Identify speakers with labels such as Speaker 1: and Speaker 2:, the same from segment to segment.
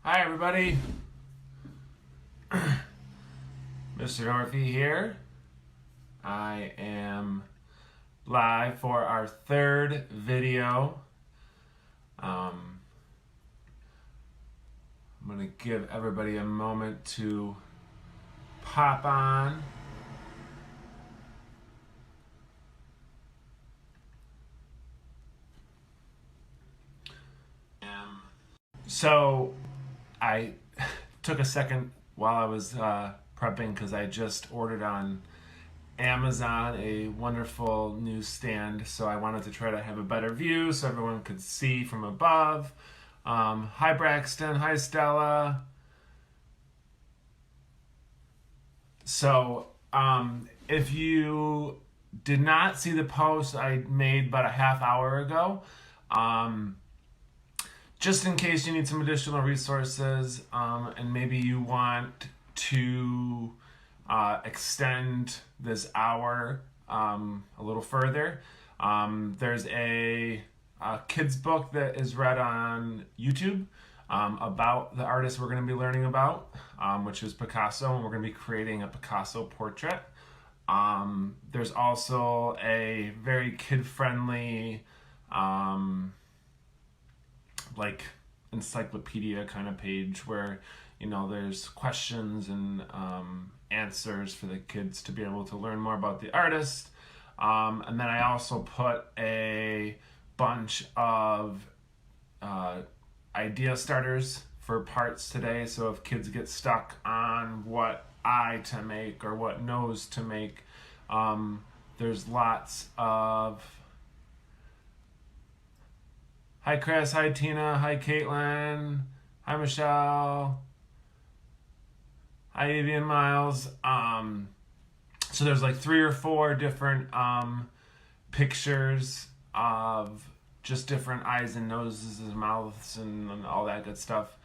Speaker 1: Hi everybody, Mr. Northey here. I am live for our third video. I'm going to give everybody a moment to pop on. So I took a second while I was prepping because I just ordered on Amazon a wonderful newsstand, so I wanted to try to have a better view so everyone could see from above. Hi Braxton, hi Stella. So if you did not see the post I made about a half hour ago, just in case you need some additional resources and maybe you want to extend this hour a little further, there's a kid's book that is read on YouTube about the artist we're going to be learning about, which is Picasso, and we're going to be creating a Picasso portrait. There's also a very kid-friendly like encyclopedia kind of page where there's questions and answers for the kids to be able to learn more about the artist. And then I also put a bunch of idea starters for parts today, so if kids get stuck on what eye to make or what nose to make, there's lots of... Hi Chris, hi Tina, hi Caitlin, hi Michelle, hi Avian Miles. So there's like 3 or 4 different pictures of just different eyes and noses and mouths and all that good stuff.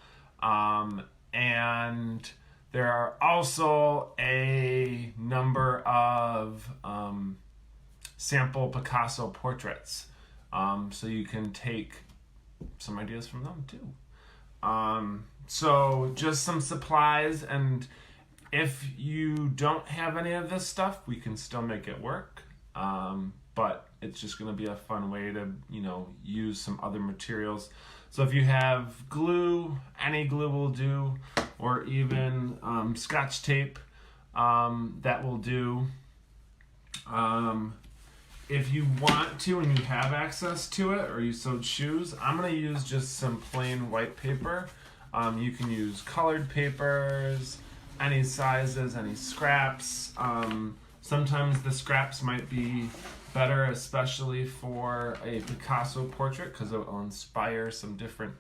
Speaker 1: And there are also a number of sample Picasso portraits. So you can take some ideas from them too. So just some supplies, and if you don't have any of this stuff, we can still make it work. But it's just going to be a fun way to, use some other materials. So if you have glue, any glue will do, or even Scotch tape, that will do. If you want to and you have access to it, or you so choose, I'm going to use just some plain white paper. You can use colored papers, any sizes, any scraps. Sometimes the scraps might be better, especially for a Picasso portrait, because it will inspire some different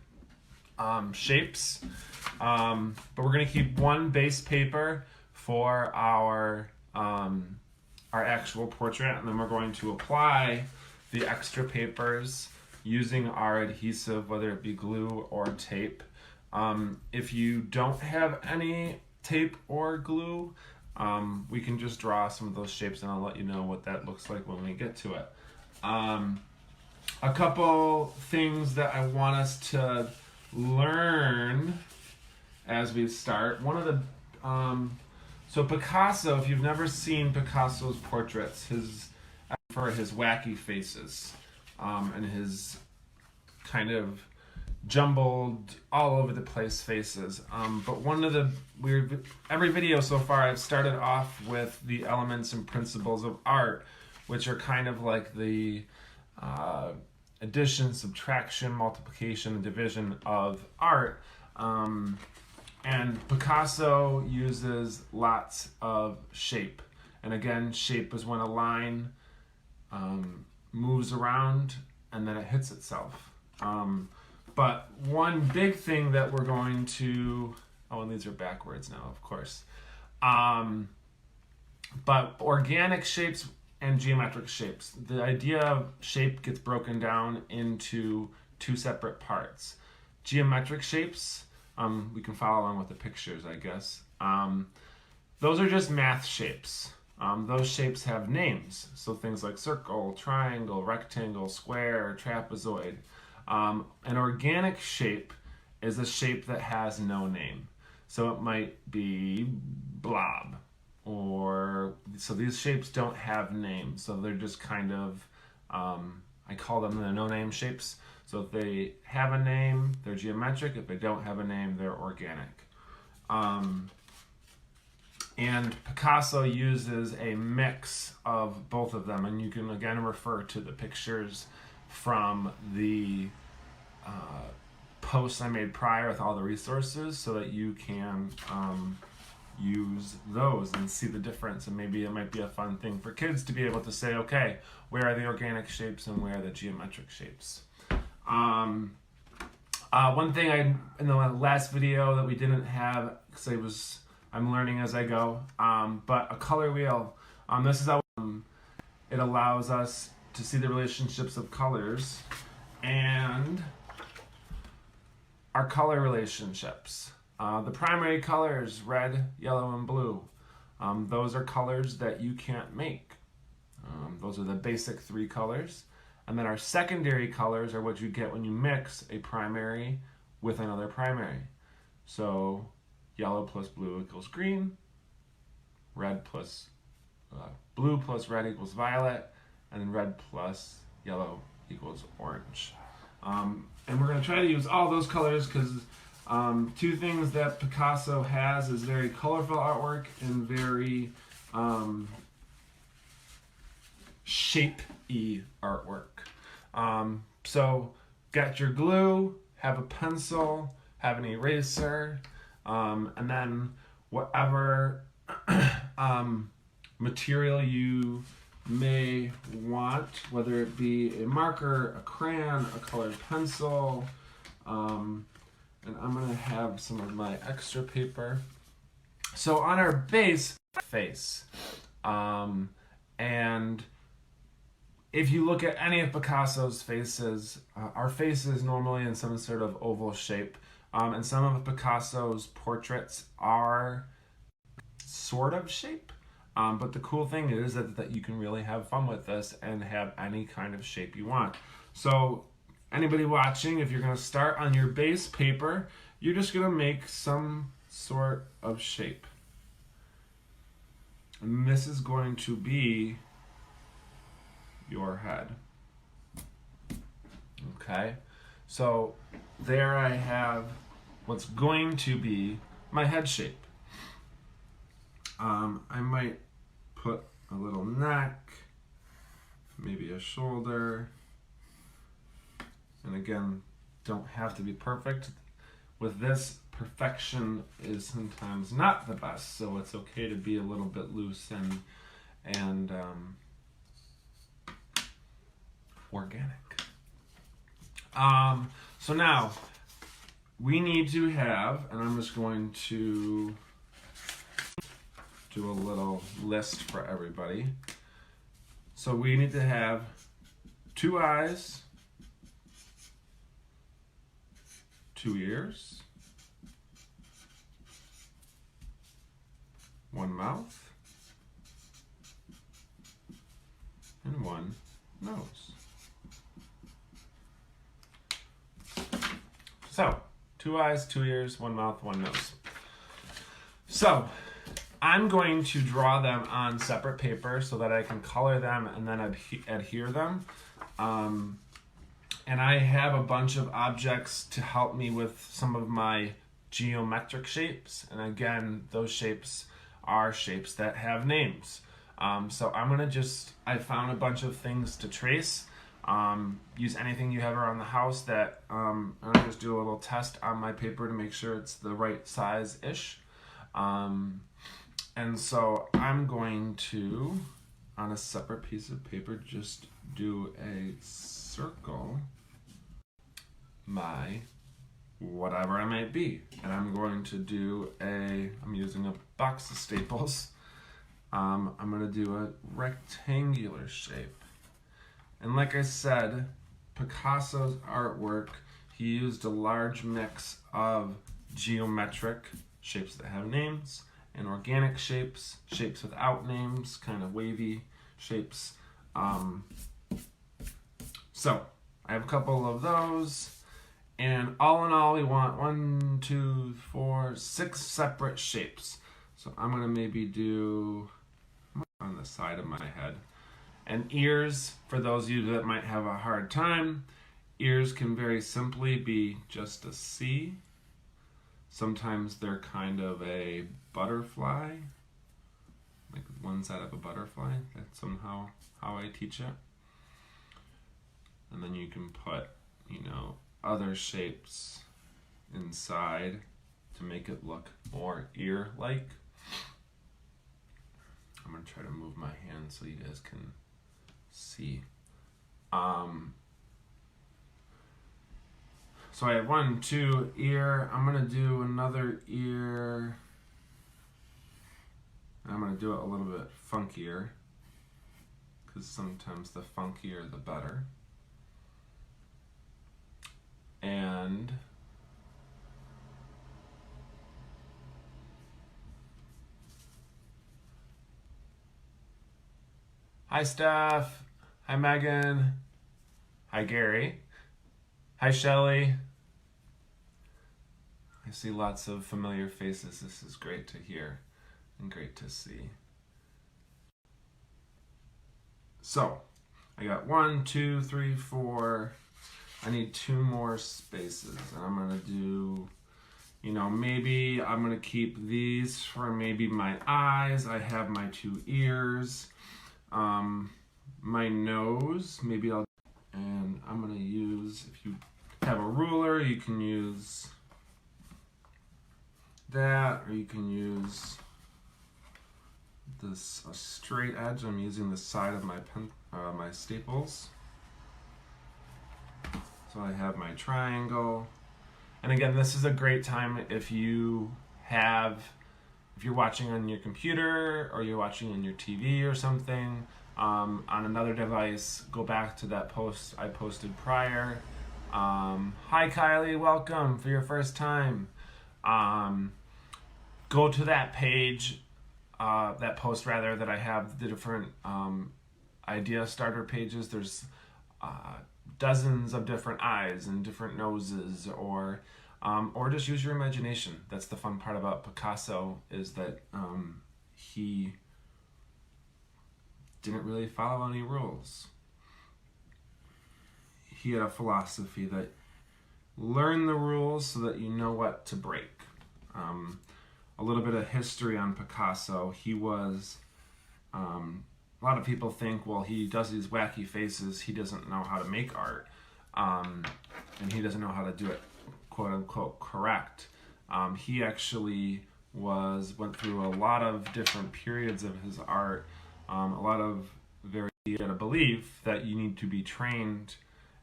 Speaker 1: shapes. But we're going to keep one base paper for our actual portrait, and then we're going to apply the extra papers using our adhesive, whether it be glue or tape. If you don't have any tape or glue, we can just draw some of those shapes, and I'll let you know what that looks like when we get to it. A couple things that I want us to learn as we start. One of the So Picasso, if you've never seen Picasso's portraits, his wacky faces and his kind of jumbled, all over the place faces. But one of the every video so far, I've started off with the elements and principles of art, which are kind of like the addition, subtraction, multiplication, and division of art. And Picasso uses lots of shape. And again, shape is when a line moves around and then it hits itself. But one big thing that we're going to... Oh, and these are backwards now, of course. But organic shapes and geometric shapes. The idea of shape gets broken down into 2 separate parts. Geometric shapes... we can follow along with the pictures, I guess. Those are just math shapes. Those shapes have names. So things like circle, triangle, rectangle, square, trapezoid. An organic shape is a shape that has no name. So it might be blob, or so these shapes don't have names. So they're just kind of, I call them the no-name shapes. So if they have a name, they're geometric. If they don't have a name, they're organic. And Picasso uses a mix of both of them, and you can again refer to the pictures from the posts I made prior with all the resources so that you can use those and see the difference. And maybe it might be a fun thing for kids to be able to say, okay, where are the organic shapes and where are the geometric shapes? One thing in the last video that we didn't have, because I'm learning as I go, but a color wheel. This is how it allows us to see the relationships of colors and our color relationships. The primary colors, red, yellow, and blue. Those are colors that you can't make. Those are the basic three colors. And then our secondary colors are what you get when you mix a primary with another primary. So yellow plus blue equals green, red plus blue plus red equals violet, and then red plus yellow equals orange. And we're going to try to use all those colors because two things that Picasso has is very colorful artwork and very shape-y artwork. So get your glue, have a pencil, have an eraser, and then whatever material you may want, whether it be a marker, a crayon, a colored pencil, and I'm going to have some of my extra paper. So on our base face, and if you look at any of Picasso's faces, our face is normally in some sort of oval shape, and some of Picasso's portraits are sort of shape. But the cool thing is that you can really have fun with this and have any kind of shape you want. So anybody watching, if you're going to start on your base paper, you're just going to make some sort of shape. And this is going to be your head. Okay, so there I have what's going to be my head shape. I might put a little neck, maybe a shoulder, and again, don't have to be perfect. With this, perfection is sometimes not the best, so it's okay to be a little bit loose and organic. So now, we need to have, and I'm just going to do a little list for everybody. So we need to have 2 eyes, 2 ears, 1 mouth, and 1 nose. So, 2 eyes, 2 ears, 1 mouth, 1 nose. So, I'm going to draw them on separate paper so that I can color them and then adhere them. And I have a bunch of objects to help me with some of my geometric shapes. And again, those shapes are shapes that have names. So I'm going to I found a bunch of things to trace. Use anything you have around the house that, I'm going to just do a little test on my paper to make sure it's the right size-ish. And so I'm going to, on a separate piece of paper, just do a circle my whatever I might be. And I'm going to do I'm using a box of staples. I'm going to do a rectangular shape. And like I said, Picasso's artwork, he used a large mix of geometric shapes that have names, and organic shapes, shapes without names, kind of wavy shapes. So I have a couple of those, And all in all, we want 1, 2, 4, 6 separate shapes. So I'm gonna maybe do on the side of my head. And ears, for those of you that might have a hard time, ears can very simply be just a C. Sometimes they're kind of a butterfly, like one side of a butterfly. That's somehow how I teach it. And then you can put, other shapes inside to make it look more ear-like. I'm gonna try to move my hand so you guys can see. So I have 1, 2 ear. I'm gonna do another ear. I'm gonna do it a little bit funkier, because sometimes the funkier the better. And hi Steph, hi Megan, hi Gary, hi Shelly. I see lots of familiar faces. This is great to hear and great to see. So I got 1, 2, 3, 4. I need 2 more spaces, and I'm gonna do, maybe I'm gonna keep these for maybe my eyes. I have my 2 ears, my nose, maybe and I'm gonna use, if you have a ruler, you can use that, or you can use this a straight edge. I'm using the side of my my staples. So I have my triangle. And again, this is a great time if you're watching on your computer or you're watching on your TV or something, on another device, go back to that post I posted prior. Hi Kylie, welcome for your first time. Go to that page, that post rather, that I have the different idea starter pages. There's dozens of different eyes and different noses, or just use your imagination. That's the fun part about Picasso, is that he didn't really follow any rules. He had a philosophy that learn the rules so that you know what to break. A little bit of history on Picasso. He was a lot of people think, well, he does these wacky faces, he doesn't know how to make art, and he doesn't know how to do it, quote unquote, correct. He actually went through a lot of different periods of his art, he had a belief that you need to be trained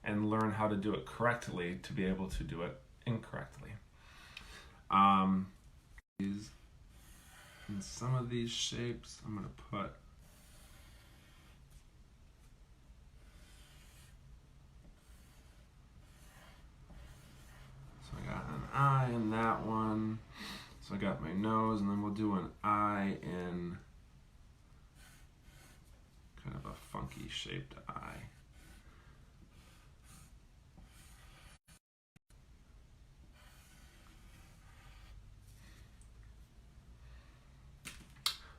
Speaker 1: and learn how to do it correctly to be able to do it incorrectly. In some of these shapes, I'm going to put I got an eye in that one. So I got my nose, and then we'll do an eye in kind of a funky shaped eye.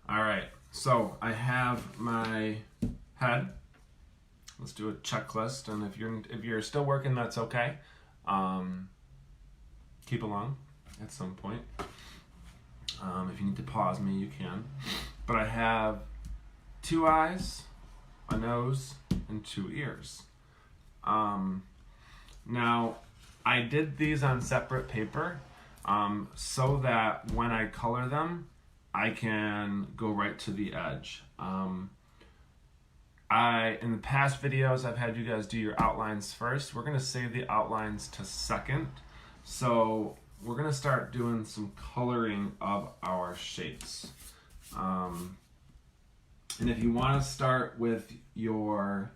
Speaker 1: All right, so I have my head. Let's do a checklist, and if you're still working, that's okay. Keep along at some point. If you need to pause me, you can. But I have 2 eyes, a nose, and 2 ears. Now, I did these on separate paper so that when I color them, I can go right to the edge. In the past videos, I've had you guys do your outlines first. We're gonna save the outlines to second. So we're gonna start doing some coloring of our shapes. And if you wanna start with your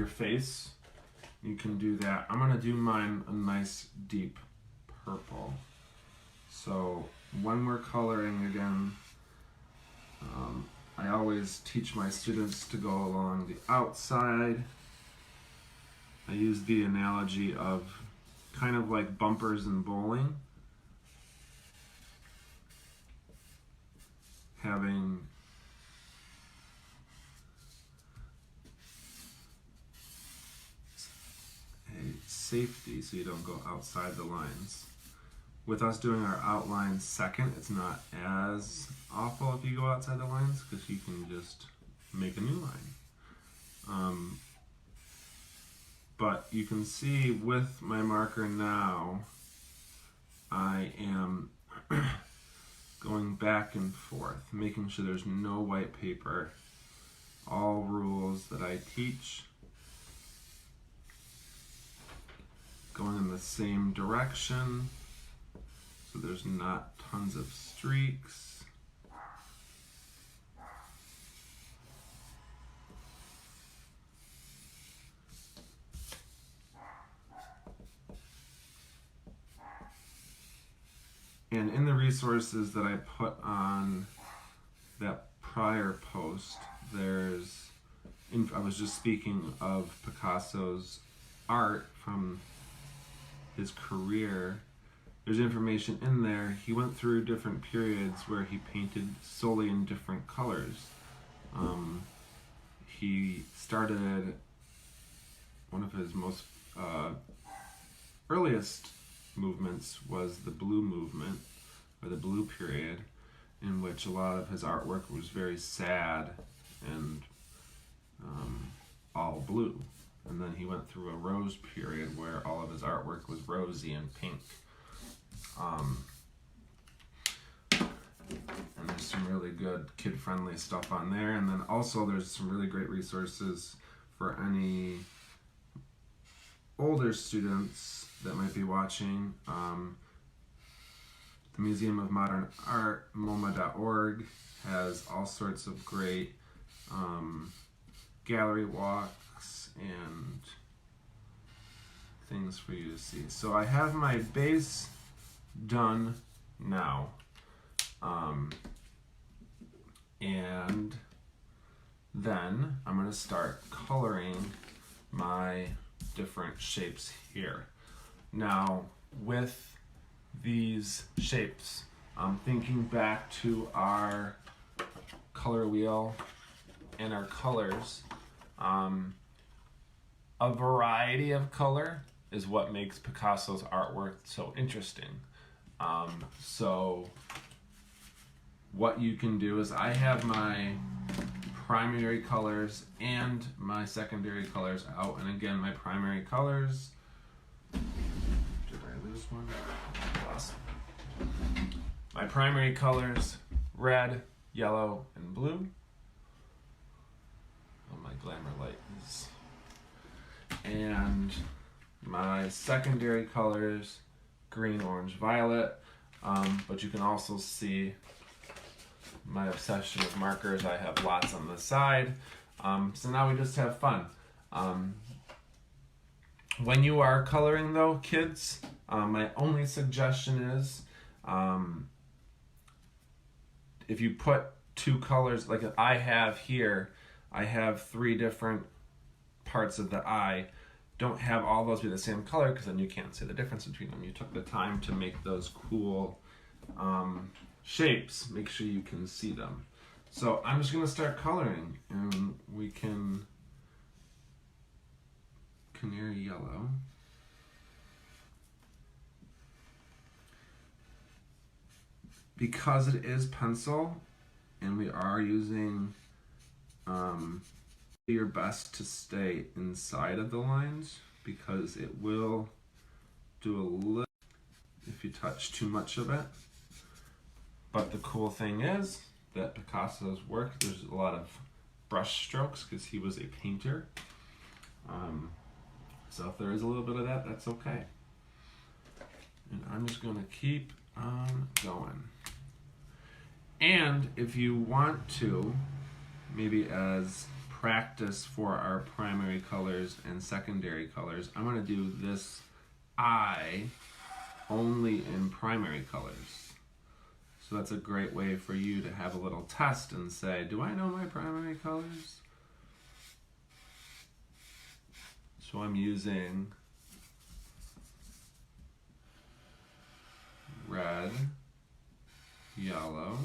Speaker 1: face, you can do that. I'm gonna do mine a nice deep purple. So when we're coloring again, I always teach my students to go along the outside I use the analogy of kind of like bumpers in bowling. Having a safety so you don't go outside the lines. With us doing our outline second, it's not as awful if you go outside the lines because you can just make a new line. But you can see with my marker now, I am going back and forth, making sure there's no white paper. All rules that I teach going in the same direction, so there's not tons of streaks. And in the resources that I put on that prior post, I was just speaking of Picasso's art from his career. There's information in there. He went through different periods where he painted solely in different colors. He started one of his most earliest movements was the blue movement, or the blue period, in which a lot of his artwork was very sad and all blue. And then he went through a rose period where all of his artwork was rosy and pink. And there's some really good kid-friendly stuff on there. And then also there's some really great resources for any older students that might be watching. The Museum of Modern Art, MoMA.org, has all sorts of great gallery walks and things for you to see. So I have my base done now. And then I'm going to start coloring my different shapes here. Now, with these shapes, I'm thinking back to our color wheel and our colors. A variety of color is what makes Picasso's artwork so interesting. So what you can do is I have my primary colors and my secondary colors out. And again, my primary colors, did I lose one? Lost. My primary colors, red, yellow, and blue. Oh, my glamour light is. And my secondary colors, green, orange, violet. But you can also see my obsession with markers. I have lots on the side. So now we just have fun. When you are coloring though, kids, my only suggestion is if you put two colors, like I have here, I have 3 different parts of the eye. Don't have all those be the same color because then you can't see the difference between them. You took the time to make those cool shapes. Make sure you can see them. So I'm just gonna start coloring, and we can canary yellow. Because it is pencil and we are using your best to stay inside of the lines, because it will do a little if you touch too much of it. But the cool thing is that Picasso's work, there's a lot of brush strokes because he was a painter. So if there is a little bit of that, that's okay. And I'm just gonna keep on going. And if you want to, maybe as practice for our primary colors and secondary colors, I'm gonna do this eye only in primary colors. So that's a great way for you to have a little test and say, do I know my primary colors? So So I'm using red, yellow.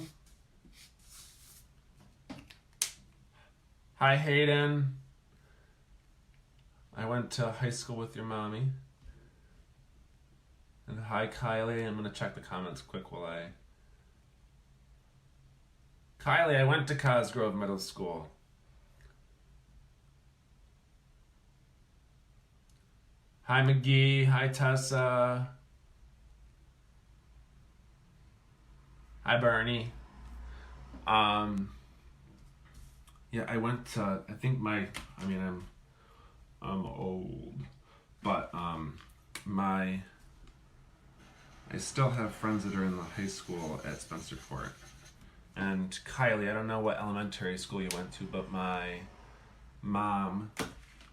Speaker 1: Hi Hayden. I went to high school with your mommy. And hi Kylie. I'm gonna check the comments quick while Kylie, I went to Cosgrove Middle School. Hi McGee. Hi Tessa. Hi Bernie. Yeah, I went to, I think I'm old, but I still have friends that are in the high school at Spencerport. And Kylie, I don't know what elementary school you went to, but my mom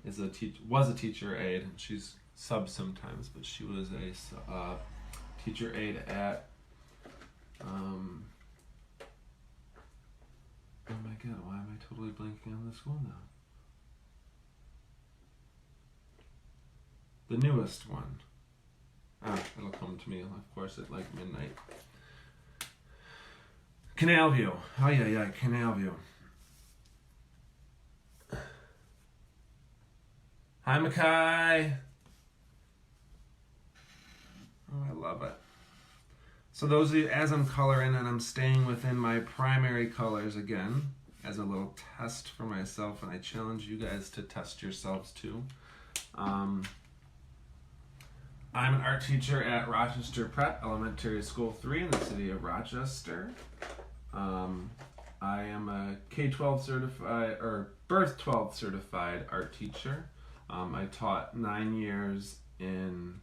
Speaker 1: was a teacher aide, and she's sub sometimes, but she was a teacher aide at oh my god, why am I totally blanking on the school now? The newest one. It'll come to me, of course, at like midnight. Canal View. Oh yeah, Canal View. Hi Mackay. Oh, I love it. So those are, as I'm coloring, and I'm staying within my primary colors again, as a little test for myself, and I challenge you guys to test yourselves too. I'm an art teacher at Rochester Prep Elementary School 3 in the city of Rochester. I am a K-12 certified, or Birth 12 certified art teacher. I taught 9 years in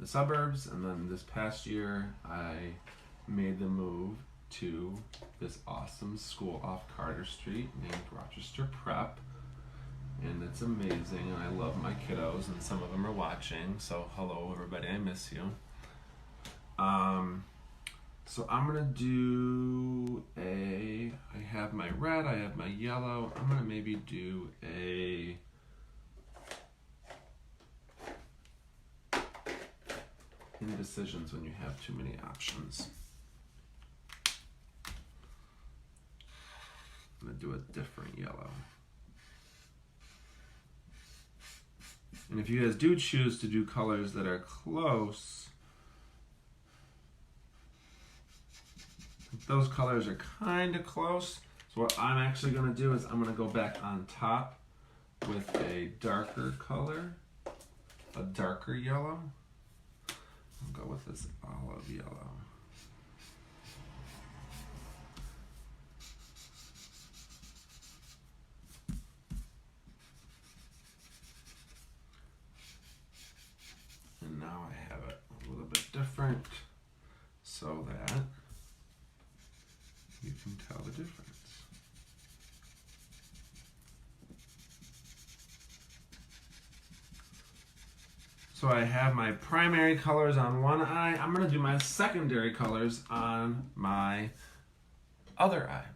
Speaker 1: the suburbs, and then this past year I made the move to this awesome school off Carter Street named Rochester Prep, and it's amazing, and I love my kiddos, and some of them are watching, so hello everybody, I miss you. So I'm gonna do I have my red, I have my yellow, I'm gonna maybe do indecisions when you have too many options. I'm gonna do a different yellow. And if you guys do choose to do colors that are close, those colors are kind of close. So what I'm actually gonna do is I'm gonna go back on top with a darker color, a darker yellow. I'll go with this olive yellow. And now I have it a little bit different so that you can tell the difference. So I have my primary colors on one eye. I'm gonna do my secondary colors on my other eye.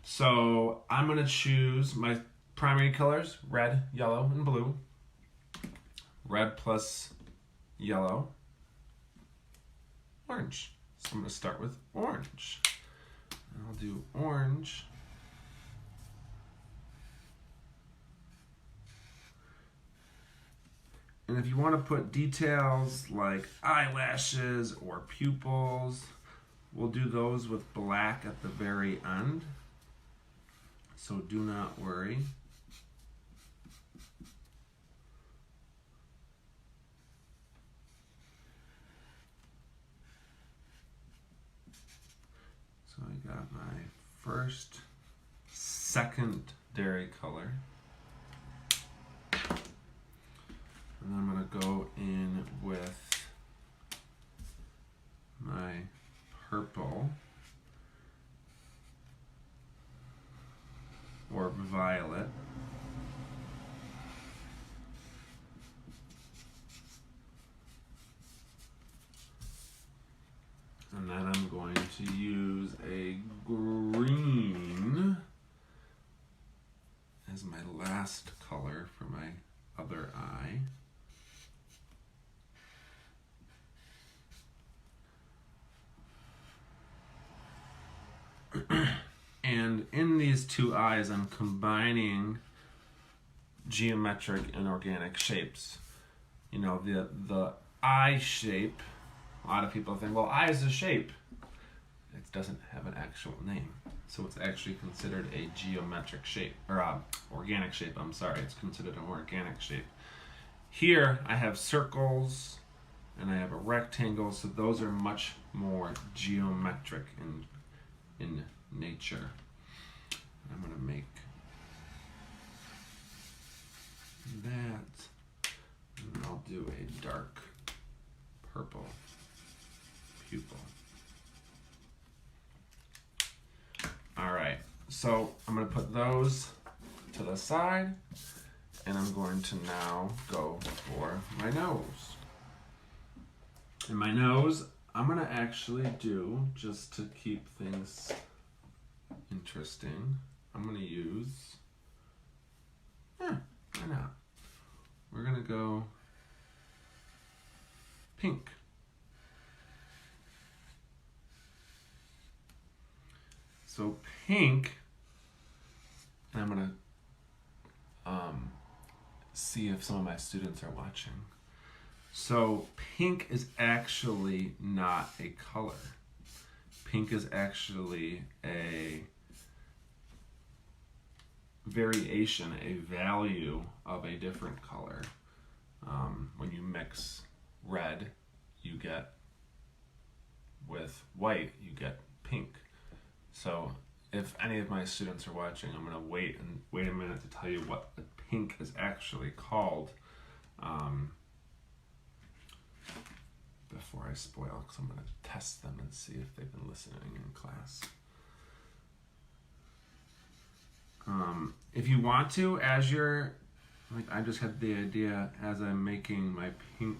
Speaker 1: So I'm gonna choose my primary colors, red, yellow, and blue. Red plus yellow, orange. So I'm gonna start with orange. And I'll do orange. And if you want to put details like eyelashes or pupils, we'll do those with black at the very end. So do not worry. So I got my first secondary color. And I'm going to go in with my purple or violet. And then I'm going to use a green as my last color for my other these two eyes, I'm combining geometric and organic shapes. You know, the eye shape, a lot of people think, well, eye is a shape. It doesn't have an actual name. So it's actually considered a geometric shape, or organic shape, I'm sorry. It's considered an organic shape. Here I have circles and I have a rectangle, so those are much more geometric in nature. I'm going to make that, and I'll do a dark purple pupil. Alright, so I'm going to put those to the side, and I'm going to now go for my nose. And my nose, I'm going to actually do, just to keep things interesting, I'm going to use, why not? We're going to go pink. So pink, and I'm going to see if some of my students are watching. So pink is actually not a color. Pink is actually a variation, a value of a different color. When you mix red, you get, with white, you get pink. So if any of my students are watching, I'm going to wait a minute to tell you what the pink is actually called before I spoil, because I'm going to test them and see if they've been listening in class. If you want to, as you're, like I just had the idea as I'm making my pink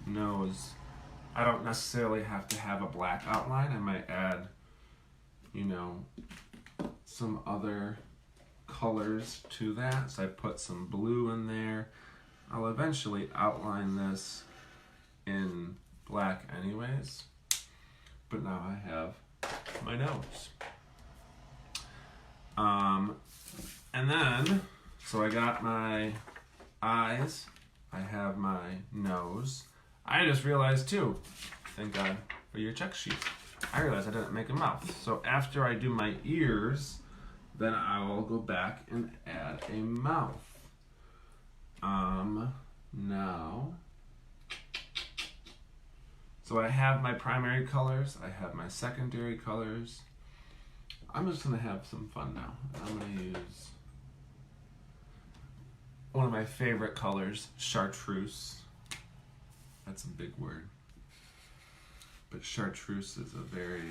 Speaker 1: nose, I don't necessarily have to have a black outline. I might add, you know, some other colors to that. So I put some blue in there. I'll eventually outline this in black anyways, but now I have my nose. And then, so I got my eyes, I have my nose. I just realized too, thank God for your check sheet, I realized I didn't make a mouth. So after I do my ears, then I will go back and add a mouth. Now, so I have my primary colors, I have my secondary colors. I'm just gonna have some fun now. I'm gonna use one of my favorite colors, chartreuse. That's a big word. But chartreuse is a very,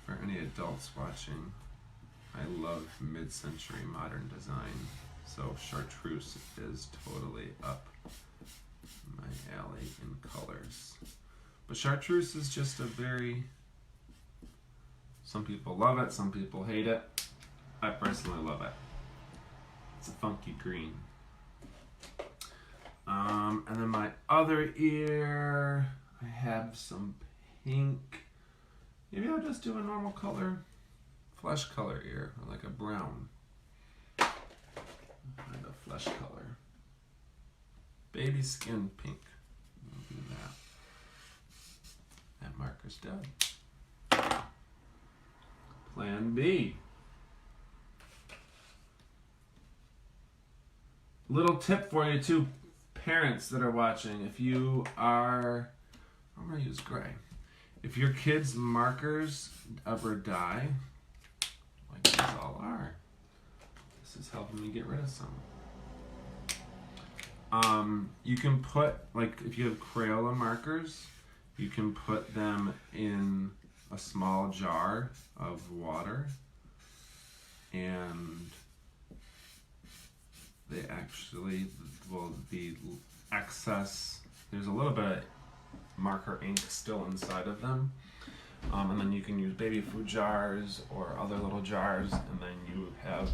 Speaker 1: for any adults watching, I love mid-century modern design. So chartreuse is totally up my alley in colors. But chartreuse is just a very, some people love it, some people hate it. I personally love it. It's a funky green. And then my other ear, I have some pink. Maybe I'll just do a normal color, flesh color ear, or like a brown. And a flesh color. Baby skin pink. I'll do that. That marker's done. Plan B. Little tip for you too, parents that are watching. If you are, I'm going to use gray. If your kids' markers ever die, like these all are, this is helping me get rid of some. You can put, like if you have Crayola markers, you can put them in a small jar of water, and they actually will be excess. There's a little bit of marker ink still inside of them. And then you can use baby food jars or other little jars, and then you have,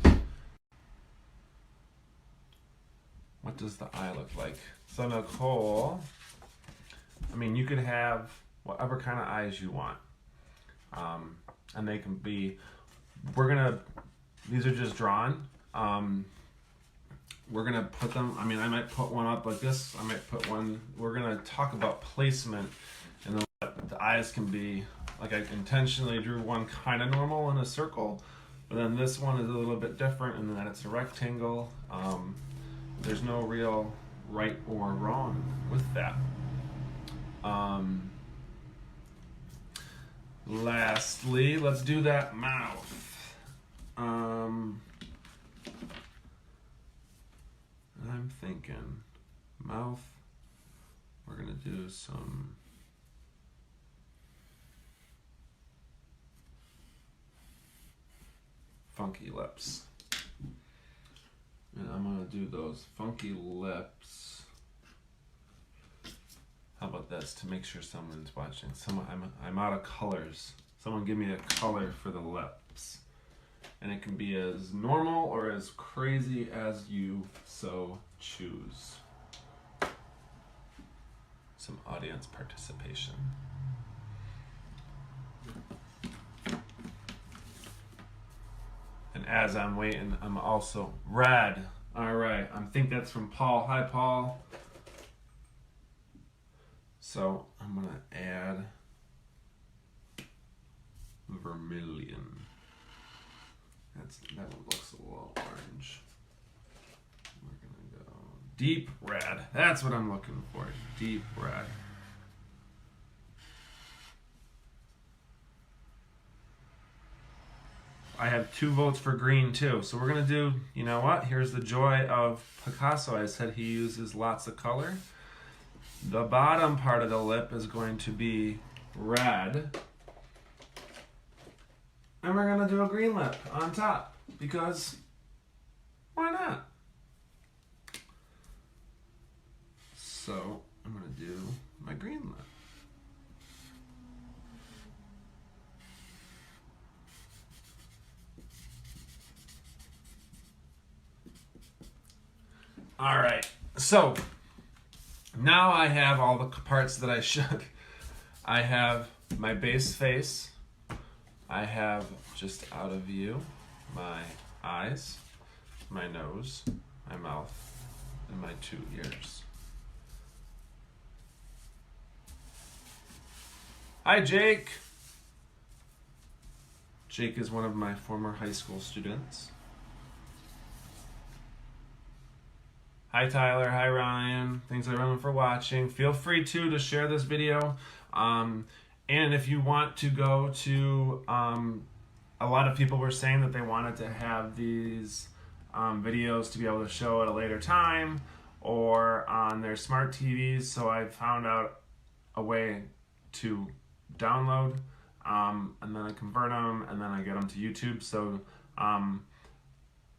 Speaker 1: what does the eye look like? So Nicole, I mean, you could have whatever kind of eyes you want. And they can be these are just drawn. We're gonna put them, I might put one up like this. I might put one, we're gonna talk about placement, and the eyes can be, like I intentionally drew one kind of normal in a circle, but then this one is a little bit different in that it's a rectangle. There's no real right or wrong with that. Lastly, let's do that mouth. I'm thinking mouth, we're gonna do some funky lips. And I'm gonna do those funky lips. How about this, to make sure someone's watching? I'm out of colors. Someone give me a color for the lips. And it can be as normal or as crazy as you so choose. Some audience participation. And as I'm waiting, I'm also red. All right, I think that's from Paul. Hi, Paul. So I'm gonna add vermilion. That one looks a little orange. We're gonna go deep red. That's what I'm looking for. Deep red. I have 2 votes for green too. So we're gonna do, you know what? Here's the joy of Picasso. I said he uses lots of color. The bottom part of the lip is going to be red. And we're gonna do a green lip on top, because why not? So I'm gonna do my green lip. All right, so now I have all the parts that I should. I have my base face. I have, just out of view, my eyes, my nose, my mouth, and my 2 ears. Hi, Jake. Jake is one of my former high school students. Hi, Tyler. Hi, Ryan. Thanks everyone for watching. Feel free to share this video. And if you want to go to, a lot of people were saying that they wanted to have these videos to be able to show at a later time or on their smart TVs. So I found out a way to download, and then I convert them, and then I get them to YouTube. So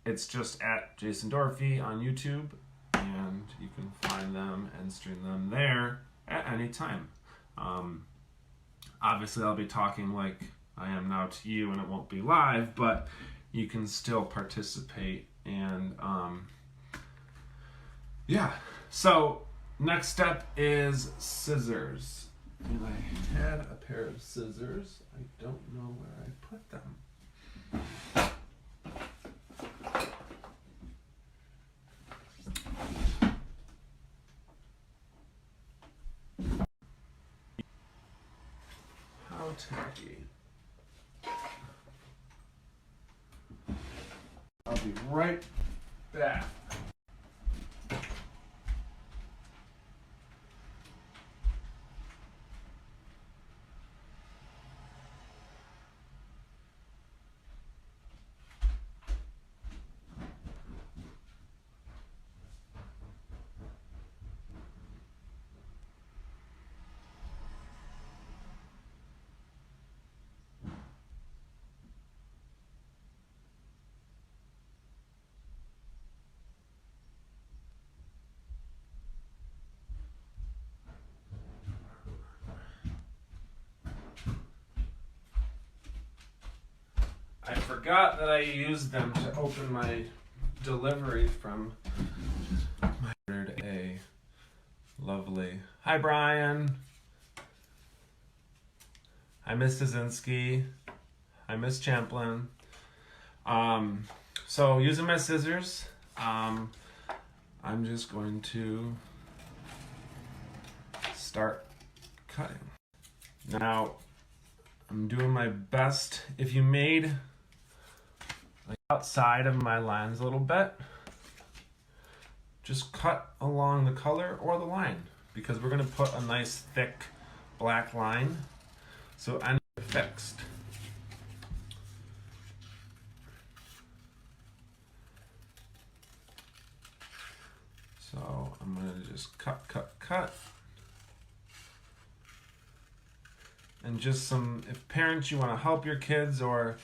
Speaker 1: it's just at Jason Dorphy on YouTube, and you can find them and stream them there at any time. Obviously, I'll be talking like I am now to you, and it won't be live, but you can still participate. And yeah, so next step is scissors. And I had a pair of scissors. I don't know where I put them. How tacky. I'll be right back. I forgot that I used them to open my delivery from my a lovely. Hi, Brian. Hi, Miss Stasinski. Hi, Miss Champlin. So using my scissors, I'm just going to start cutting. Now, I'm doing my best. If you made like outside of my lines a little bit, just cut along the color or the line, because we're going to put a nice thick black line so I'm fixed. So I'm going to just cut. And just some, if parents, you want to help your kids, or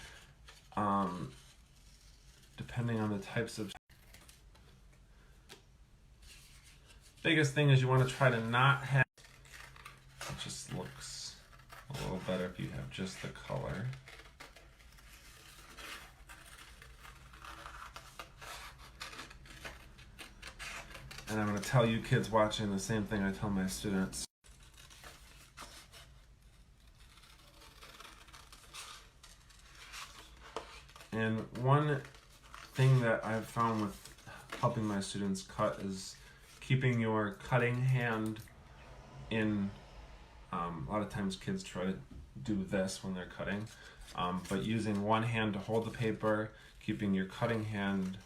Speaker 1: depending on the types of. Biggest thing is you want to try to not have, it just looks a little better if you have just the color. And I'm going to tell you kids watching the same thing I tell my students. And one thing that I've found with helping my students cut is keeping your cutting hand in. A lot of times kids try to do this when they're cutting, but using one hand to hold the paper, keeping your cutting hand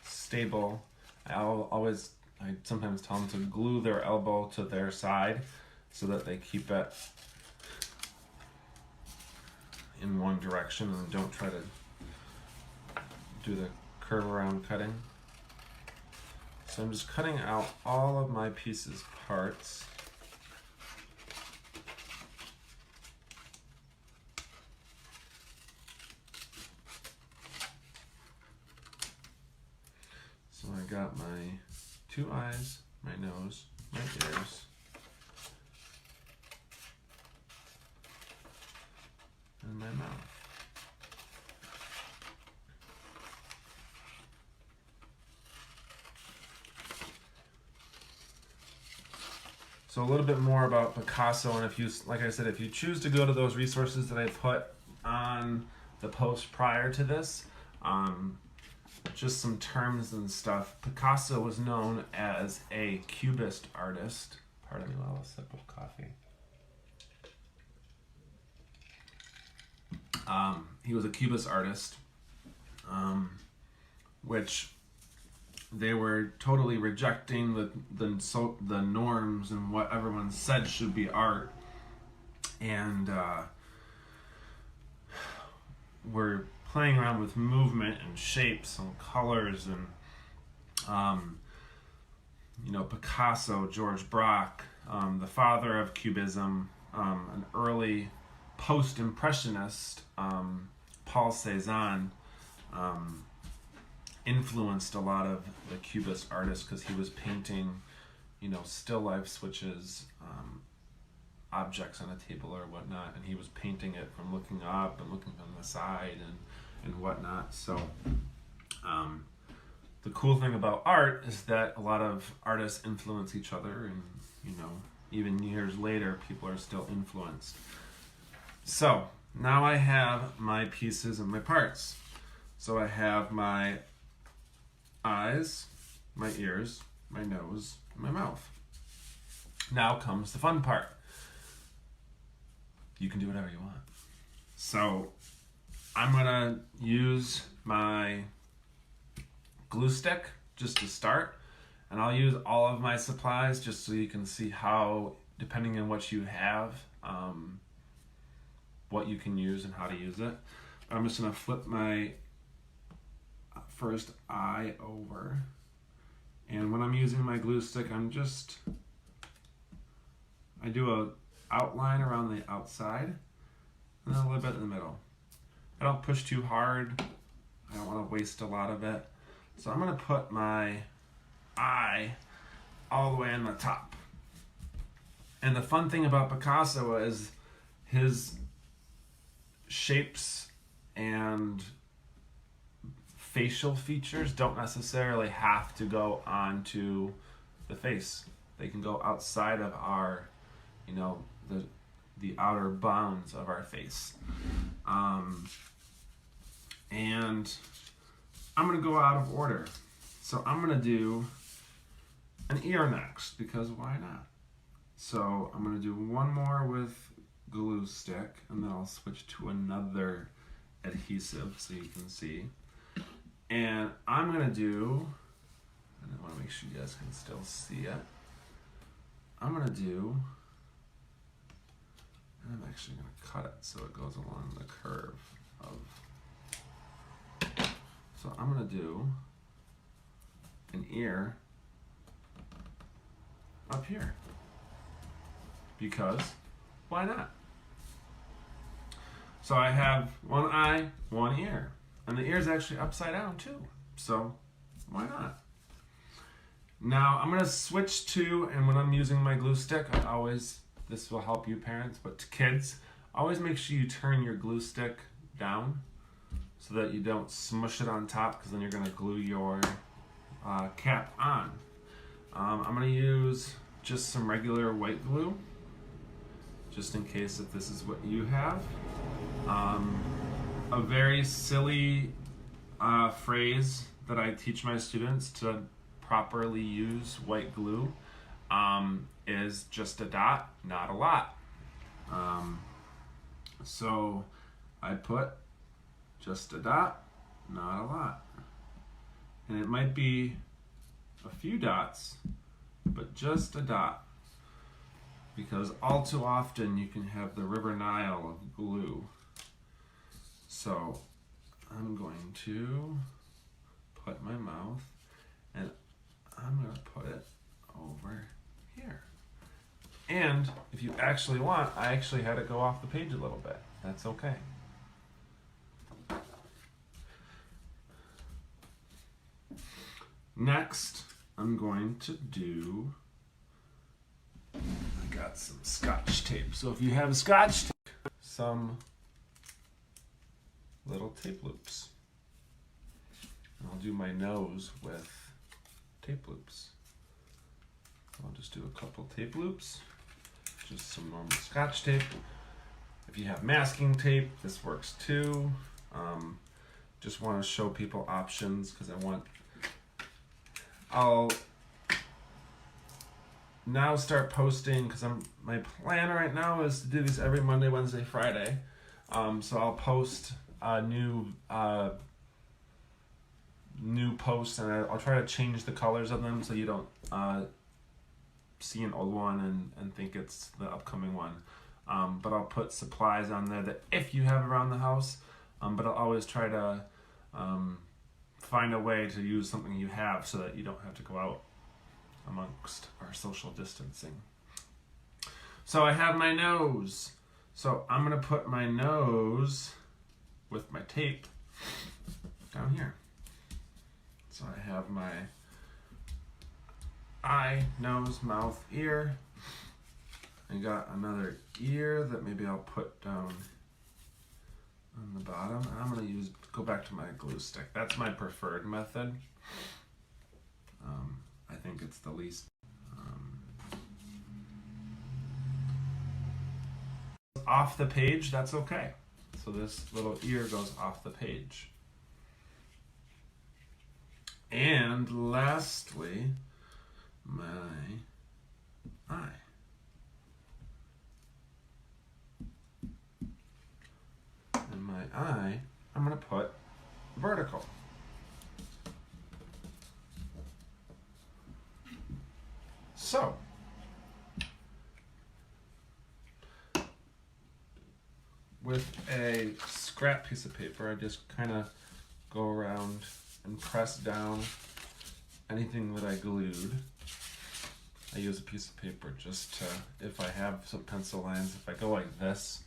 Speaker 1: stable. I sometimes tell them to glue their elbow to their side so that they keep it in one direction and don't try to do the curve around cutting. So I'm just cutting out all of my pieces parts. So I got my 2 eyes, my nose, my ears, and my mouth. So a little bit more about Picasso, and if you, like I said, if you choose to go to those resources that I put on the post prior to this, just some terms and stuff. Picasso was known as a Cubist artist. Pardon me while I sip of coffee. He was a Cubist artist, which they were totally rejecting the norms and what everyone said should be art, and were playing around with movement and shapes and colors, and Picasso, George Braque, the father of Cubism, an early post-impressionist, Paul Cézanne, influenced a lot of the Cubist artists because he was painting, still life switches, objects on a table or whatnot, and he was painting it from looking up and looking from the side and whatnot. So the cool thing about art is that a lot of artists influence each other, and even years later people are still influenced. So now I have my pieces and my parts. So I have my eyes, my ears, my nose, and my mouth. Now comes the fun part. You can do whatever you want. So I'm gonna use my glue stick just to start, and I'll use all of my supplies just so you can see how, depending on what you have, what you can use and how to use it. I'm just gonna flip my first eye over, and when I'm using my glue stick, I do a outline around the outside and then a little bit in the middle. I don't push too hard. I don't want to waste a lot of it. So I'm going to put my eye all the way on the top. And the fun thing about Picasso is his shapes and facial features don't necessarily have to go onto the face. They can go outside of our, the outer bounds of our face. And I'm going to go out of order. So I'm going to do an ear next, because why not? So I'm going to do one more with glue stick, and then I'll switch to another adhesive so you can see. And I'm going to do, and I want to make sure you guys can still see it. I'm going to do, and I'm actually going to cut it so it goes along the curve of, so I'm going to do an ear up here, because why not? So I have one eye, one ear, and the ear is actually upside down too, so why not? Now I'm going to switch to, and when I'm using my glue stick, I always, this will help you parents, but to kids, always make sure you turn your glue stick down so that you don't smush it on top, because then you're going to glue your cap on. I'm going to use just some regular white glue, just in case if this is what you have. A very silly phrase that I teach my students to properly use white glue is just a dot, not a lot. So I put just a dot, not a lot. And it might be a few dots, but just a dot, because all too often you can have the River Nile of glue. So I'm going to put my mouth, and I'm going to put it over here. And if you actually want, I actually had it go off the page a little bit. That's okay. Next, I'm going to do, I got some Scotch tape. So if you have Scotch tape, some little tape loops. And I'll do my nose with tape loops. I'll just do a couple tape loops, just some normal Scotch tape. If you have masking tape, this works too. Just want to show people options, because I'll now start posting, because my plan right now is to do these every Monday, Wednesday, Friday. So I'll post new posts, and I'll try to change the colors of them so you don't see an old one and think it's the upcoming one. But I'll put supplies on there that if you have around the house, but I'll always try to find a way to use something you have so that you don't have to go out amongst our social distancing. So I have my nose. So I'm going to put my nose with my tape down here. So I have my eye, nose, mouth, ear. I got another ear that maybe I'll put down on the bottom. And I'm going to go back to my glue stick. That's my preferred method. I think it's the least. Off the page, that's okay. So this little ear goes off the page. And lastly, my eye. And my eye, I'm going to put vertical. So, with a scrap piece of paper, I just kind of go around and press down anything that I glued. I use a piece of paper just to, if I have some pencil lines, if I go like this,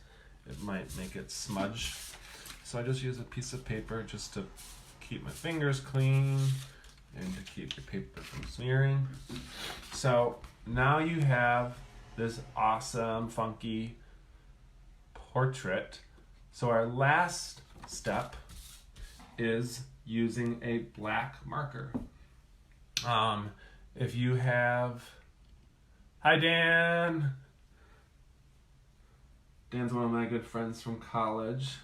Speaker 1: it might make it smudge. So I just use a piece of paper just to keep my fingers clean and to keep your paper from smearing. So now you have this awesome, funky portrait. So our last step is using a black marker. If you have, hi Dan. Dan's one of my good friends from college.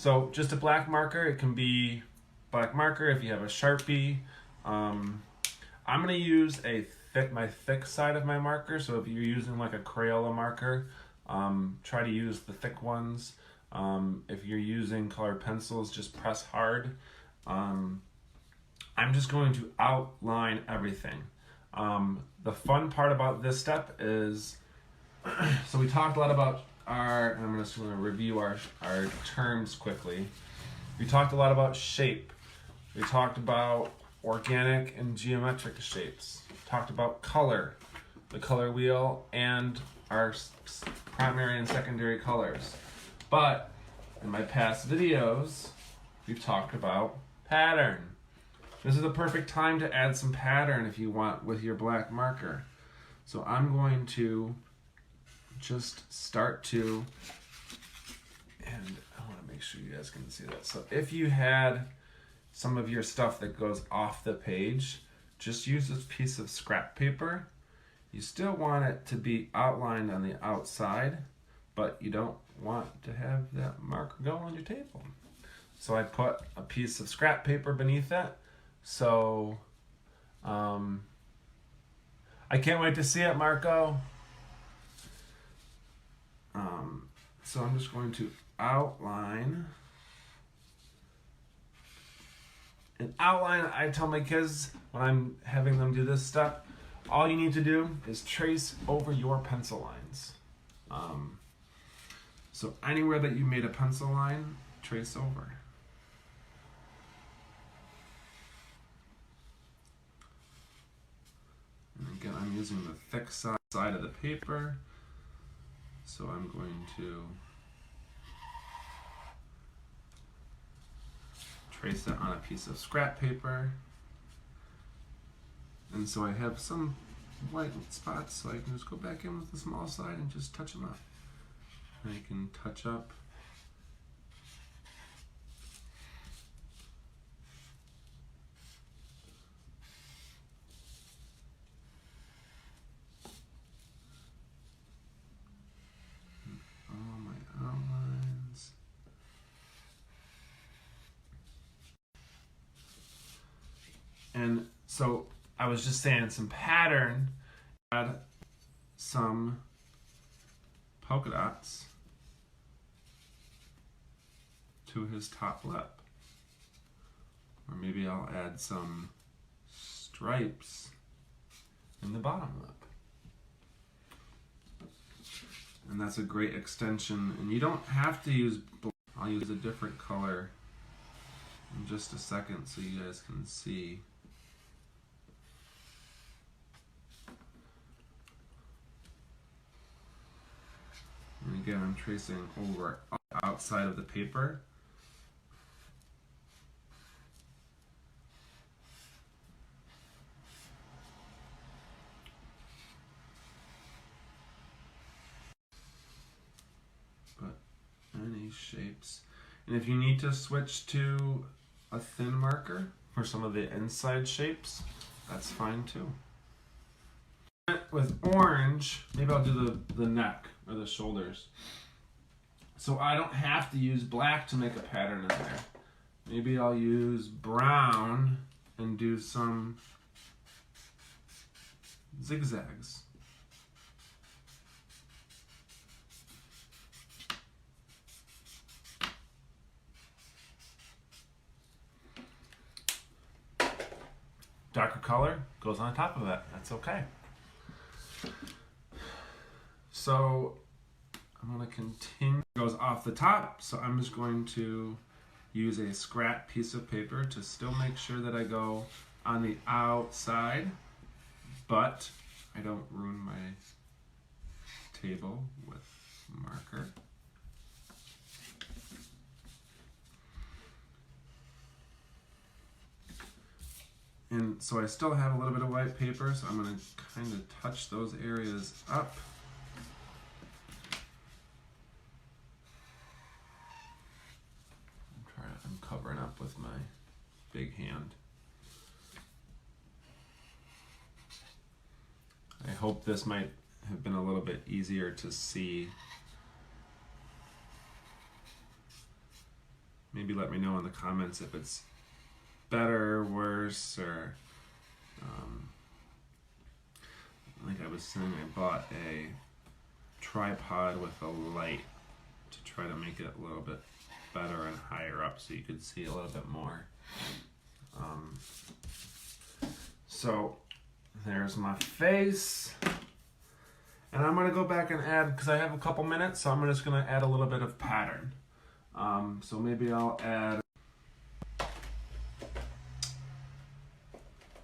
Speaker 1: So just a black marker, it can be black marker if you have a Sharpie. I'm gonna use my thick side of my marker. So if you're using like a Crayola marker, try to use the thick ones. If you're using colored pencils, just press hard. I'm just going to outline everything. The fun part about this step is, so we talked a lot about and I'm just going to review our terms quickly. We talked a lot about shape. We talked about organic and geometric shapes. We talked about color, the color wheel, and our primary and secondary colors. But in my past videos, we've talked about pattern. This is the perfect time to add some pattern if you want with your black marker. So I'm going to just start to, and I want to make sure you guys can see that. So if you had some of your stuff that goes off the page, just use this piece of scrap paper. You still want it to be outlined on the outside, but you don't want to have that marker go on your table. So I put a piece of scrap paper beneath it. So I can't wait to see it, Marco. So I'm just going to outline. And outline, I tell my kids when I'm having them do this step, all you need to do is trace over your pencil lines. So anywhere that you made a pencil line, trace over. And again, I'm using the thick side of the paper. So I'm going to trace it on a piece of scrap paper. And so I have some white spots, so I can just go back in with the small side and just touch them up. And I can touch up all my outlines. And so I was just saying some pattern, add some polka dots to his top lip. Or maybe I'll add some stripes in the bottom lip. And that's a great extension. And you don't have to use black. I'll use a different color in just a second so you guys can see. And again, I'm tracing over outside of the paper. But any shapes. And if you need to switch to a thin marker for some of the inside shapes, that's fine too. With orange, maybe I'll do the neck or the shoulders. So I don't have to use black to make a pattern in there. Maybe I'll use brown and do some zigzags. Darker color goes on top of it. That's okay. So I'm going to continue. It goes off the top, so I'm just going to use a scrap piece of paper to still make sure that I go on the outside, but I don't ruin my table with marker. And so I still have a little bit of white paper, so I'm going to kind of touch those areas up. I'm covering up with my big hand. I hope this might have been a little bit easier to see. maybe let me know in the comments if it's better or worse, or like I was saying, I bought a tripod with a light to try to make it a little bit better and higher up so you could see a little bit more. So there's my face, and I'm going to go back and add, because I have a couple minutes, so I'm just going to add a little bit of pattern. So maybe I'll add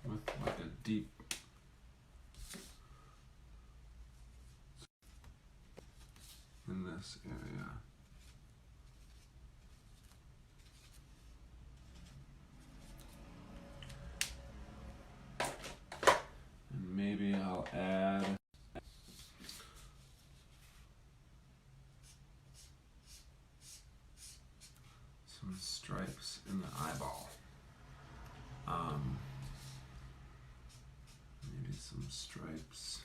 Speaker 1: with like a deep in this area. And maybe I'll add some stripes in the eyeball. Maybe some stripes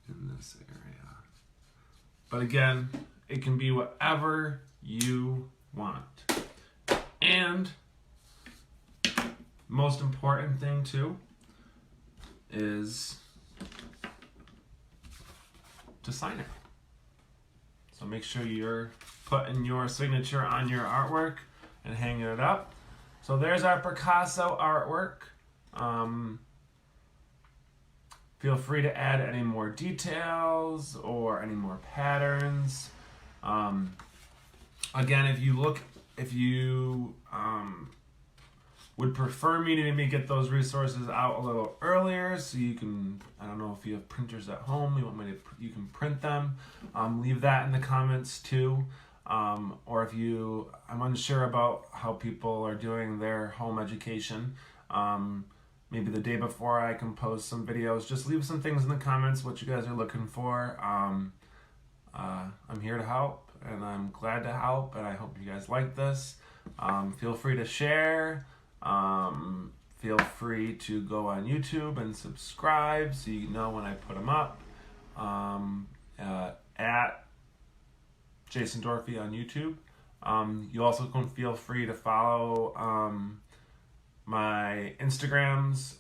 Speaker 1: in this area. But again, it can be whatever you want. And most important thing too is to sign it. So make sure you're putting your signature on your artwork and hanging it up. So there's our Picasso artwork. Feel free to add any more details or any more patterns. Again, if you would prefer me to maybe get those resources out a little earlier, so you can, I don't know if you have printers at home, you can print them. Leave that in the comments too. Or if I'm unsure about how people are doing their home education, maybe the day before I can post some videos. Just leave some things in the comments, what you guys are looking for. I'm here to help, and I'm glad to help, and I hope you guys like this. Feel free to share. Feel free to go on YouTube and subscribe so you know when I put them up. At Jason Dorphy on YouTube. You also can feel free to follow my Instagrams.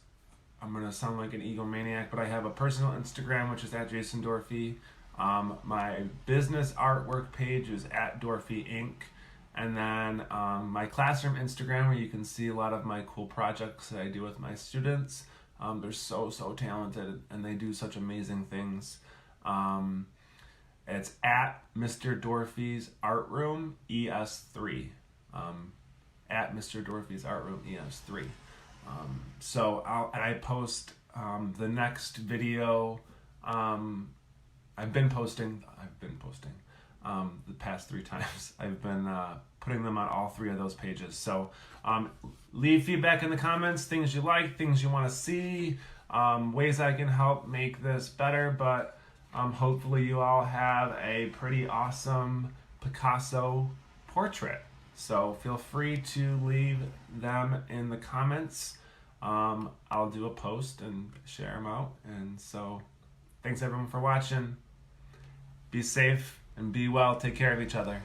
Speaker 1: I'm going to sound like an egomaniac, but I have a personal Instagram, which is at Jason Dorphy. My business artwork page is at Dorphy Inc. And then my classroom Instagram, where you can see a lot of my cool projects that I do with my students. They're so talented, and they do such amazing things. It's at Mr. Dorphy's Art Room ES3. At Mr. Dorphy's Art Room ES3. So I post the next video. I've been posting the past 3 times. I've been putting them on all 3 of those pages. So leave feedback in the comments, things you like, things you want to see, ways I can help make this better. But hopefully you all have a pretty awesome Picasso portrait. So feel free to leave them in the comments. I'll do a post and share them out. And so thanks everyone for watching. Be safe and be well. Take care of each other.